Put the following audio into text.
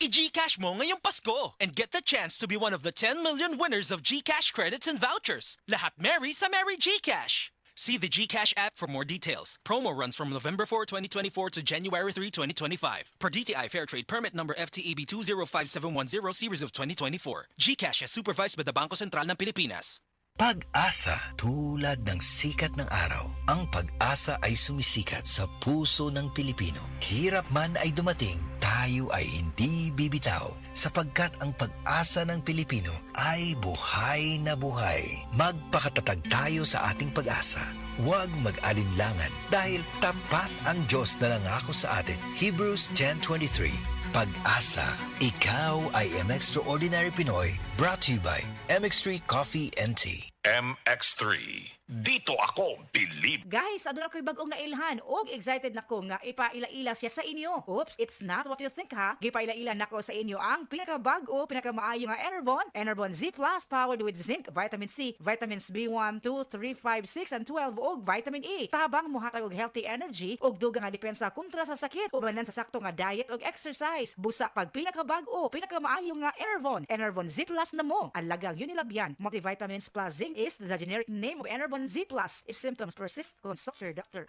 I-GCash mo ngayong Pasko and get the chance to be one of the 10 million winners of GCash credits and vouchers. Lahat merry sa Merry GCash. See the GCash app for more details. Promo runs from November 4, 2024 to January 3, 2025. Per DTI Fair Trade Permit number FTEB 205710 series of 2024. GCash is supervised by the Bangko Sentral ng Pilipinas. Pag-asa tulad ng sikat ng araw. Ang pag-asa ay sumisikat sa puso ng Pilipino. Hirap man ay dumating, tayo ay hindi bibitaw. Sapagkat ang pag-asa ng Pilipino ay buhay na buhay. Magpakatatag tayo sa ating pag-asa. Huwag mag-alinlangan dahil tapat ang Diyos na nangako sa atin. Hebrews 10:23. Pag-asa, ikaw ay Extraordinary Pinoy, brought to you by MX3 Coffee and Tea. MX3. Dito ako believe. Guys, aduna ko'y bagong nailhan og excited nako nga ipaila-ila siya sa inyo. Oops, it's not what you think ha. Gipaila-ila nako sa inyo ang pinakabag-o, pinakamaayo nga Enervon Z Plus powered with zinc, vitamin C, vitamins B1, 2, 3, 5, 6 and 12 ug vitamin E. Tabang mohatag og healthy energy ug dugang nga depensa kontra sa sakit ubanan sa sakto nga diet ug exercise. Busa pag pinakabag-o, pinakamaayo nga Enervon Z Plus na mo. Ang lagang Unilabian multivitamins plus zinc is the generic name of Enervon Z Plus. If symptoms persist, consult your doctor.